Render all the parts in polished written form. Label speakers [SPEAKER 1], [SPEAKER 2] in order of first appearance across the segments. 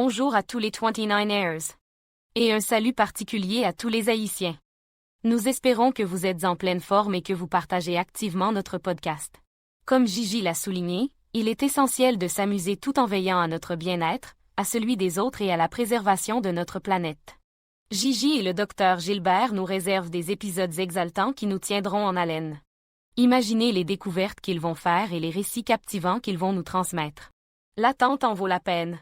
[SPEAKER 1] bonjour à tous les 29ers. Et un salut particulier à tous les Haïtiens. Nous espérons que vous êtes en pleine forme et que vous partagez activement notre podcast. Comme Gigi l'a souligné, il est essentiel de s'amuser tout en veillant à notre bien-être, à celui des autres et à la préservation de notre planète. Gigi et le docteur Gilbert nous réservent des épisodes exaltants qui nous tiendront en haleine. Imaginez les découvertes qu'ils vont faire et les récits captivants qu'ils vont nous transmettre. L'attente en vaut la peine.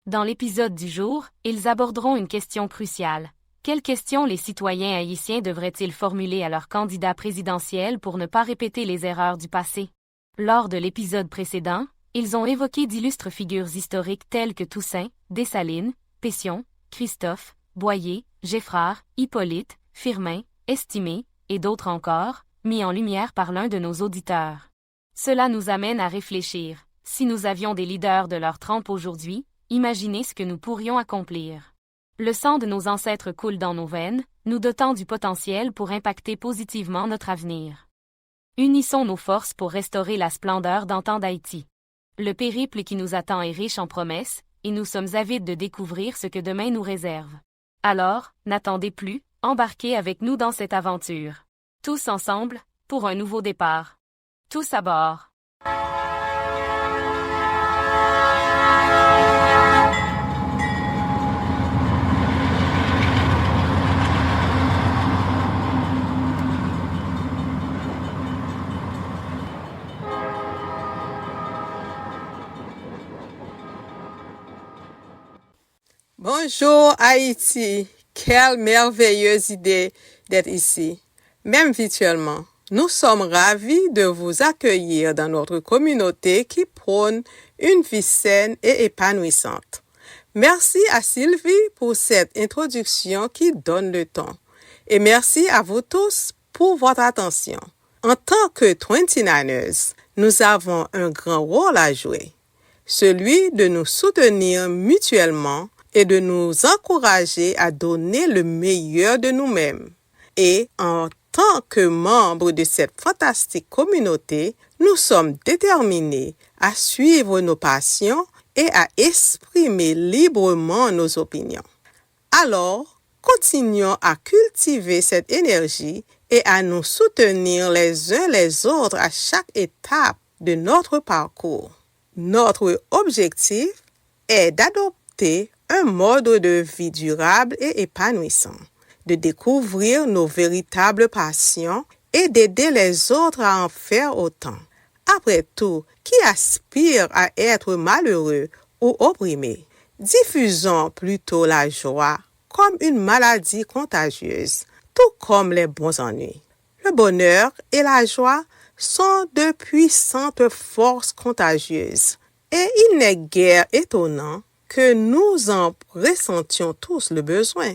[SPEAKER 1] Dans l'épisode du jour, ils aborderont une question cruciale. Quelles questions les citoyens haïtiens devraient-ils formuler à leur candidat présidentiel pour ne pas répéter les erreurs du passé? Lors de l'épisode précédent, ils ont évoqué d'illustres figures historiques telles que Toussaint, Dessalines, Pétion, Christophe, Boyer, Geffrard, Hippolyte, Firmin, Estimé, et d'autres encore, mis en lumière par l'un de nos auditeurs. Cela nous amène à réfléchir. Si nous avions des leaders de leur trempe aujourd'hui, imaginez ce que nous pourrions accomplir. Le sang de nos ancêtres coule dans nos veines, nous dotant du potentiel pour impacter positivement notre avenir. Unissons nos forces pour restaurer la splendeur d'antan d'Haïti. Le périple qui nous attend est riche en promesses, et nous sommes avides de découvrir ce que demain nous réserve. Alors, n'attendez plus, embarquez avec nous dans cette aventure. Tous ensemble, pour un nouveau départ. Tous à bord.
[SPEAKER 2] Bonjour Haïti, quelle merveilleuse idée d'être ici, même virtuellement. Nous sommes ravis de vous accueillir dans notre communauté qui prône une vie saine et épanouissante. Merci à Sylvie pour cette introduction qui donne le ton. Et merci à vous tous pour votre attention. En tant que 29ers, nous avons un grand rôle à jouer, celui de nous soutenir mutuellement et de nous encourager à donner le meilleur de nous-mêmes. Et en tant que membres de cette fantastique communauté, nous sommes déterminés à suivre nos passions et à exprimer librement nos opinions. Alors, continuons à cultiver cette énergie et à nous soutenir les uns les autres à chaque étape de notre parcours. Notre objectif est d'adopter un mode de vie durable et épanouissant, de découvrir nos véritables passions et d'aider les autres à en faire autant. Après tout, qui aspire à être malheureux ou opprimé? Diffusons plutôt la joie comme une maladie contagieuse, tout comme les bons ennuis. Le bonheur et la joie sont de puissantes forces contagieuses, et il n'est guère étonnant que nous en ressentions tous le besoin.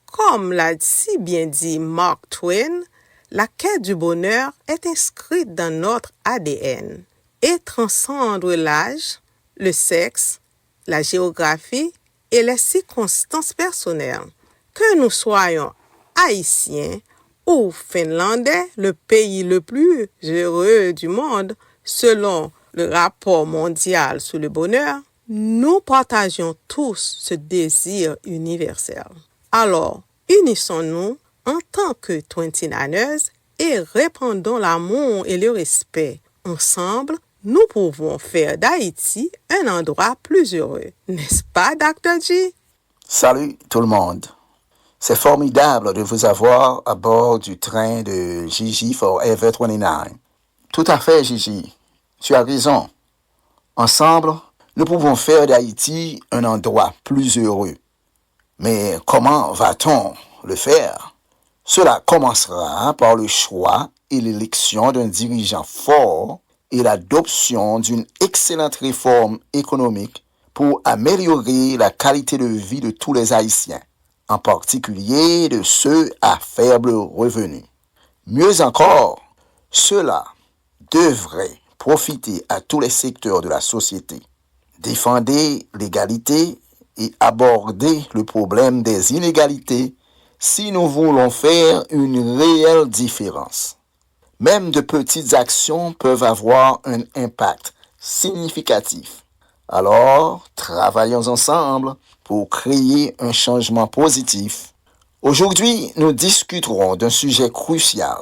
[SPEAKER 2] Comme l'a si bien dit Mark Twain, la quête du bonheur est inscrite dans notre ADN et transcende l'âge, le sexe, la géographie et les circonstances personnelles. Que nous soyons haïtiens ou finlandais, le pays le plus heureux du monde, selon le rapport mondial sur le bonheur, nous partageons tous ce désir universel. Alors, unissons-nous en tant que 29ers et répandons l'amour et le respect. Ensemble, nous pouvons faire d'Haïti un endroit plus heureux. N'est-ce pas, Dr. G?
[SPEAKER 3] Salut tout le monde. C'est formidable de vous avoir à bord du train de Gigi Forever 29. Tout à fait, Gigi. Tu as raison. Ensemble, nous pouvons faire d'Haïti un endroit plus heureux. Mais comment va-t-on le faire? Cela commencera par le choix et l'élection d'un dirigeant fort et l'adoption d'une excellente réforme économique pour améliorer la qualité de vie de tous les Haïtiens, en particulier de ceux à faible revenu. Mieux encore, cela devrait profiter à tous les secteurs de la société. Défendez l'égalité et abordez le problème des inégalités si nous voulons faire une réelle différence. Même de petites actions peuvent avoir un impact significatif. Alors, travaillons ensemble pour créer un changement positif. Aujourd'hui, nous discuterons d'un sujet crucial,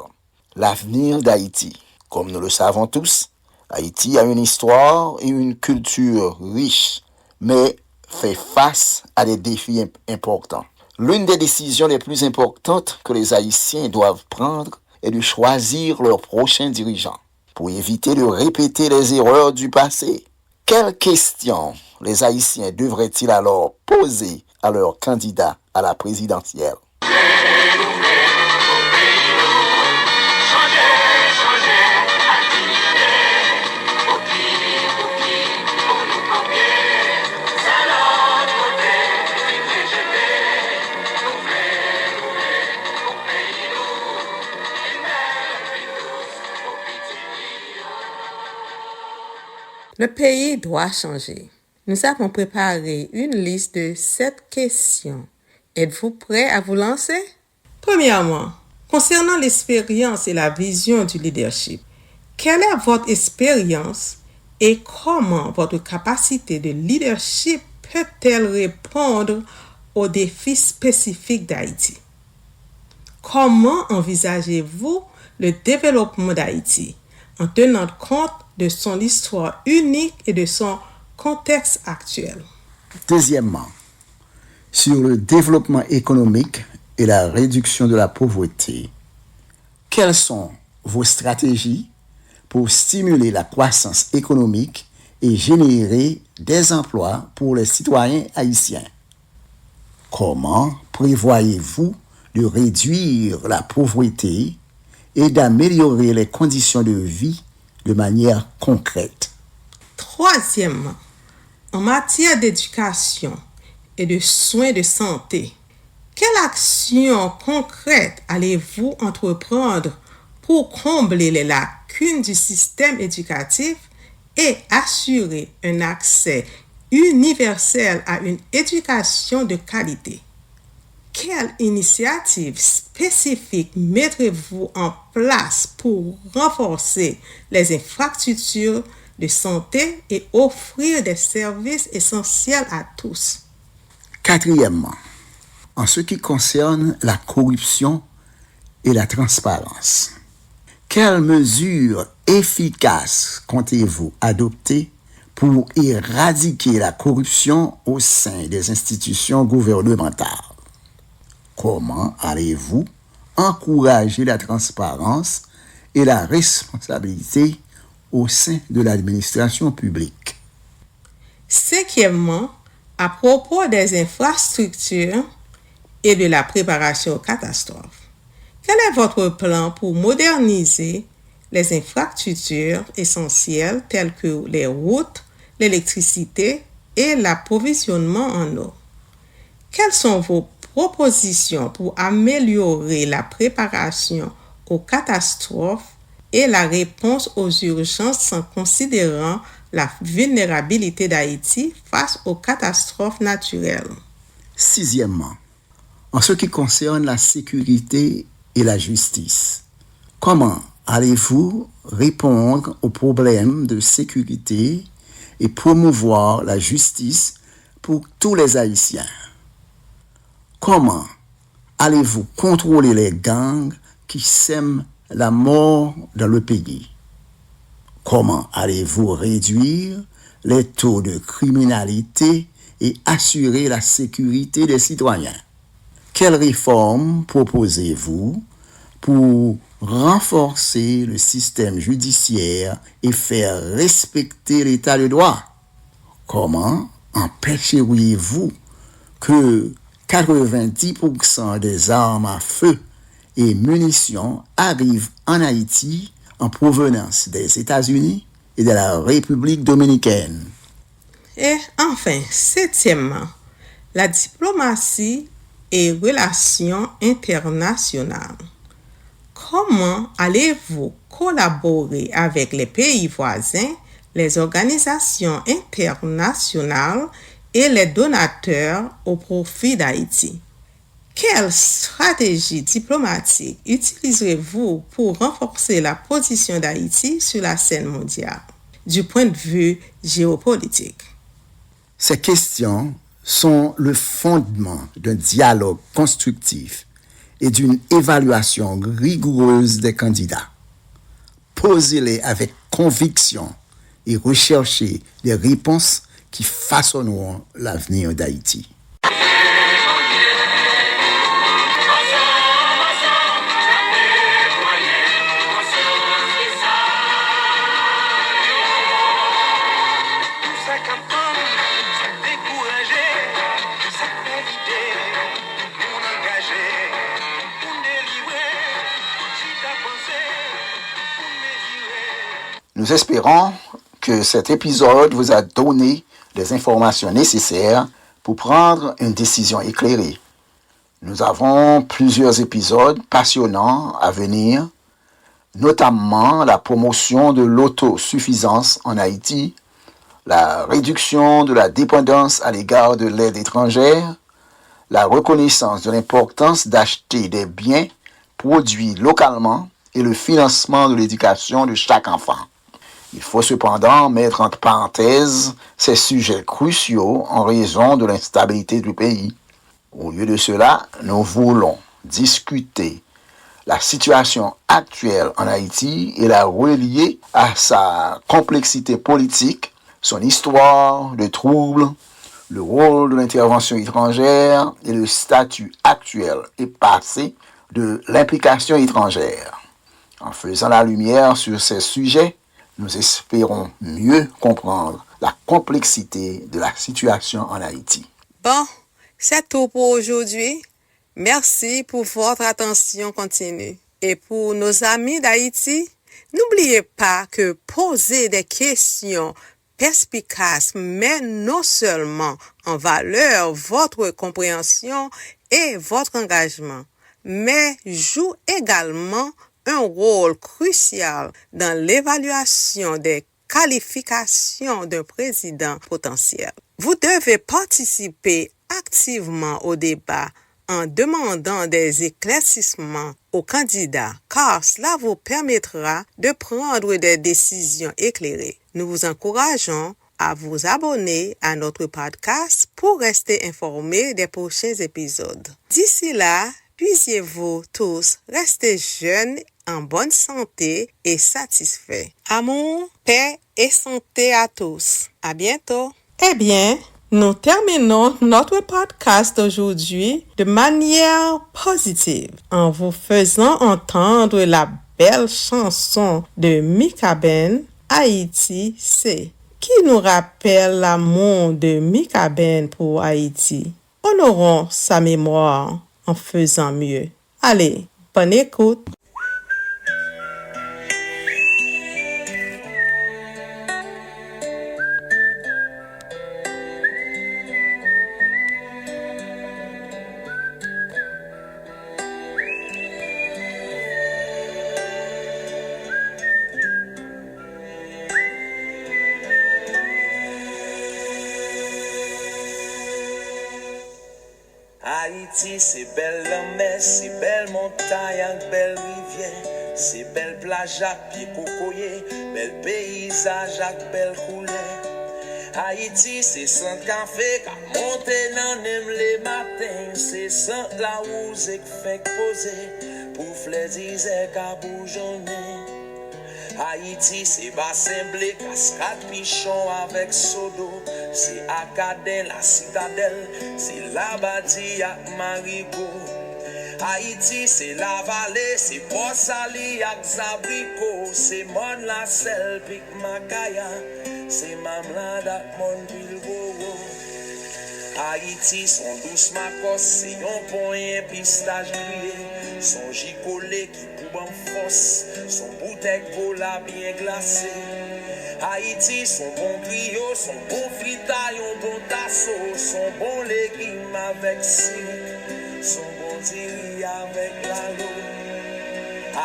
[SPEAKER 3] l'avenir d'Haïti. Comme nous le savons tous, Haïti a une histoire et une culture riches, mais fait face à des défis importants. L'une des décisions les plus importantes que les Haïtiens doivent prendre est de choisir leurs prochains dirigeants pour éviter de répéter les erreurs du passé. Quelles questions les Haïtiens devraient-ils alors poser à leurs candidats à la présidentielle?
[SPEAKER 2] Le pays doit changer. Nous avons préparé une liste de 7 questions. Êtes-vous prêt à vous lancer? Premièrement, concernant l'expérience et la vision du leadership, quelle est votre expérience et comment votre capacité de leadership peut-elle répondre aux défis spécifiques d'Haïti? Comment envisagez-vous le développement d'Haïti en tenant compte de son histoire unique et de son contexte actuel?
[SPEAKER 3] Deuxièmement, sur le développement économique et la réduction de la pauvreté, quelles sont vos stratégies pour stimuler la croissance économique et générer des emplois pour les citoyens haïtiens? Comment prévoyez-vous de réduire la pauvreté et d'améliorer les conditions de vie de manière concrète?
[SPEAKER 2] Troisièmement, en matière d'éducation et de soins de santé, quelle action concrète allez-vous entreprendre pour combler les lacunes du système éducatif et assurer un accès universel à une éducation de qualité? Quelle initiative spécifique mettrez-vous en place pour renforcer les infrastructures de santé et offrir des services essentiels à tous?
[SPEAKER 3] Quatrièmement, en ce qui concerne la corruption et la transparence, quelles mesures efficaces comptez-vous adopter pour éradiquer la corruption au sein des institutions gouvernementales? Comment allez-vous encourager la transparence et la responsabilité au sein de l'administration publique?
[SPEAKER 2] Cinquièmement, à propos des infrastructures et de la préparation aux catastrophes, quel est votre plan pour moderniser les infrastructures essentielles telles que les routes, l'électricité et l'approvisionnement en eau? Quelles sont vos propositions pour améliorer la préparation aux catastrophes et la réponse aux urgences en considérant la vulnérabilité d'Haïti face aux catastrophes naturelles?
[SPEAKER 3] Sixièmement, en ce qui concerne la sécurité et la justice, comment allez-vous répondre aux problèmes de sécurité et promouvoir la justice pour tous les Haïtiens? Comment allez-vous contrôler les gangs qui sèment la mort dans le pays? Comment allez-vous réduire les taux de criminalité et assurer la sécurité des citoyens? Quelles réformes proposez-vous pour renforcer le système judiciaire et faire respecter l'état de droit? Comment empêcheriez-vous que 90% des armes à feu et munitions arrivent en Haïti en provenance des États-Unis et de la République dominicaine?
[SPEAKER 2] Et enfin, septièmement, la diplomatie et relations internationales. Comment allez-vous collaborer avec les pays voisins, les organisations internationales et les donateurs au profit d'Haïti? Quelle stratégie diplomatique utiliserez-vous pour renforcer la position d'Haïti sur la scène mondiale, du point de vue géopolitique?
[SPEAKER 3] Ces questions sont le fondement d'un dialogue constructif et d'une évaluation rigoureuse des candidats. Posez-les avec conviction et recherchez des réponses qui façonneront l'avenir d'Haïti. Nous espérons que cet épisode vous a donné les informations nécessaires pour prendre une décision éclairée. Nous avons plusieurs épisodes passionnants à venir, notamment la promotion de l'autosuffisance en Haïti, la réduction de la dépendance à l'égard de l'aide étrangère, la reconnaissance de l'importance d'acheter des biens produits localement et le financement de l'éducation de chaque enfant. Il faut cependant mettre entre parenthèses ces sujets cruciaux en raison de l'instabilité du pays. Au lieu de cela, nous voulons discuter la situation actuelle en Haïti et la relier à sa complexité politique, son histoire de troubles, le rôle de l'intervention étrangère et le statut actuel et passé de l'implication étrangère. En faisant la lumière sur ces sujets, nous espérons mieux comprendre la complexité de la situation en Haïti.
[SPEAKER 2] Bon, c'est tout pour aujourd'hui. Merci pour votre attention continue. Et pour nos amis d'Haïti, n'oubliez pas que poser des questions perspicaces met non seulement en valeur votre compréhension et votre engagement, mais joue également un rôle crucial dans l'évaluation des qualifications d'un président potentiel. Vous devez participer activement au débat en demandant des éclaircissements aux candidats, car cela vous permettra de prendre des décisions éclairées. Nous vous encourageons à vous abonner à notre podcast pour rester informés des prochains épisodes. D'ici là, puissiez-vous tous rester jeunes, en bonne santé et satisfaits. Amour, paix et santé à tous. À bientôt. Eh bien, nous terminons notre podcast aujourd'hui de manière positive en vous faisant entendre la belle chanson de Mika Ben, Haïti c'est, qui nous rappelle l'amour de Mika Ben pour Haïti. Honorons sa mémoire en faisant mieux. Allez, bonne écoute.
[SPEAKER 4] Haïti, c'est belle la mer, c'est belle montagne avec belle rivière, c'est belle plage avec pied cocoyer, bel paysage avec belle couleur. Haïti, c'est sans café qui monte dans les matins, c'est sans la rose qui fait poser, pour fléziser qui bougeonner. Haïti, c'est bassin blé, cascade pichon avec sodo. C'est Acadien, la citadelle, c'est la bâtie avec marigot. Haïti, c'est la vallée, c'est Port-Sali avec Zabrico. C'est Mon la Selle, Pic Macaya, c'est Mamlade avec Mon Bilboro. Haïti, son douce macos, c'est yon point pistache grillé. Son gicolé qui coupe en force, son bouteille cola bien glacée. Haïti, son bon griot, son bon fritaille, un bon tasso, son bon légume avec sirop, son bon tiri avec l'alo.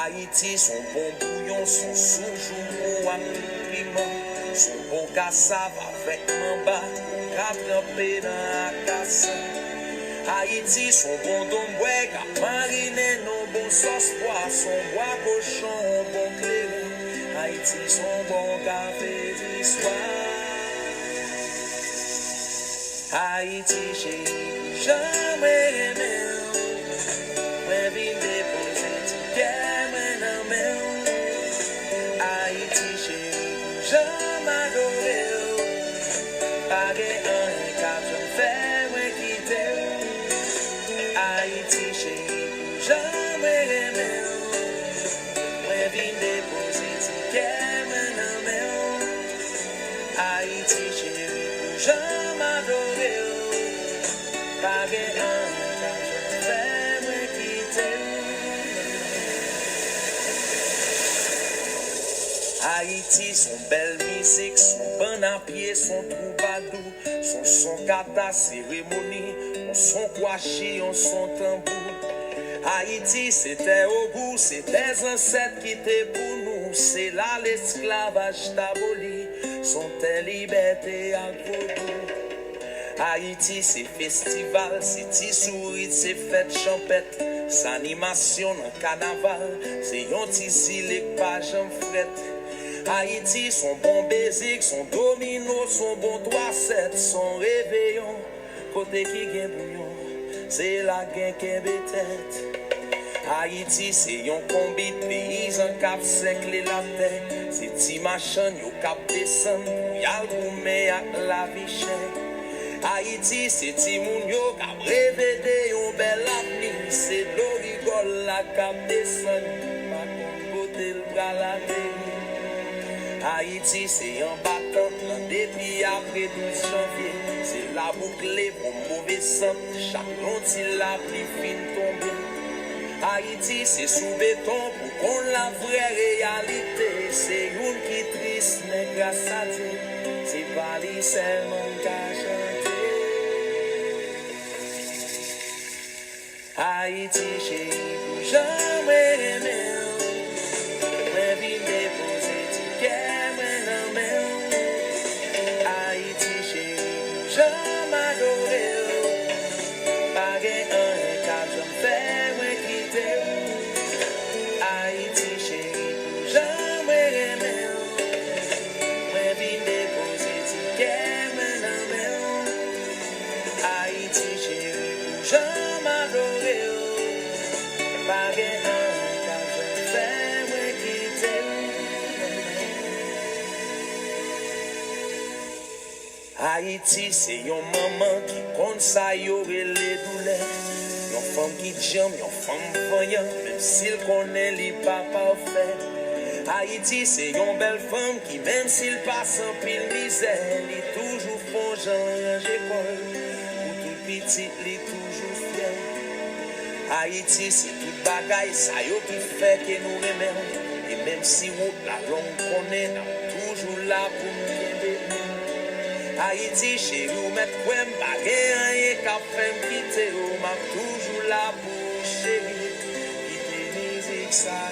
[SPEAKER 4] Haïti, son bon bouillon, son soujou avec piment, son bon cassave avec mamba, trempé dans la casse. Haïti, son bon domboué, qui mariné non bon sauce pois, son bois cochon, bon clairon. Haïti, son bon café d'histoire. Haïti chérie, jamais aimé. Moi vin déposer ticket moi nan men. Haïti chérie, jamais adoré. Pas gen un cap j'en fais moi quitter. Haïti chérie, jamais aimé. Moi vin déposer ticket moi nan men. Haïti chérie, jamais adoré. Pas gen un cap j'en fais moi quitter. Haïti, son belle musique, son bon à pied, son troubadour, son kata cérémonie, on son kouachi, on son tambour. Haïti, c'était au goût, c'est des ancêtres qui étaient pour nous, c'est là l'esclavage d'aboli, son telle liberté à vaudou. Haïti, c'est festival, c'est tisourit, c'est fête champette, c'est animation dans carnaval, c'est yon tisi les pages en fret. Haïti, son bon baiser, son domino, son bon 3-7, son réveillon, côté qui gagne bouillon, c'est la gain qui est tête. Haïti, c'est yon combi de paysans cap sècle la tête, c'est ti machin yo cap descend, yal goumé ak la vie chère. Haïti, c'est ti moun yo cap révédé yon bel avenir, c'est l'eau rigole la cap descend, pa kon côté le bras la terre. Haïti, c'est un battant, un débit après 12 janvier. C'est la boucle pour mauvais sang, chaque lontil la pluie fine tombée. Haïti, c'est sous béton pour qu'on la vraie réalité. C'est une qui triste, mais grâce à Dieu, c'est pas lui seulement qui a chanté. Haïti, chérie, jamais aimé. Mais vite déposer ticket. Jamais adoré, pas gen un cap j'en fais moi quitter. Haïti chérie, jamais aimé. Moi vin déposer ticket moi nan men. Haïti chérie, jamais adoré, pas gen un cap j'en fais moi quitter. Haïti, c'est yon maman qui compte ça y'aurait les douleurs. Yon femme qui j'aime, yon femme voyant, même s'il connaît les pas parfait. Haïti, c'est yon belle femme qui, même s'il passe en pile misère, li toujours font genre école. Pour tout petit, li toujours fier. Haïti, c'est tout bagaille, ça yo qui fait que nous aimons. Et même si route la longue connaît, nous toujours là pour nous aider. Haïti, chez nous, mettre quoi rien qu'à faire quitter, on m'a toujours là pour chérie, quitter musique ça.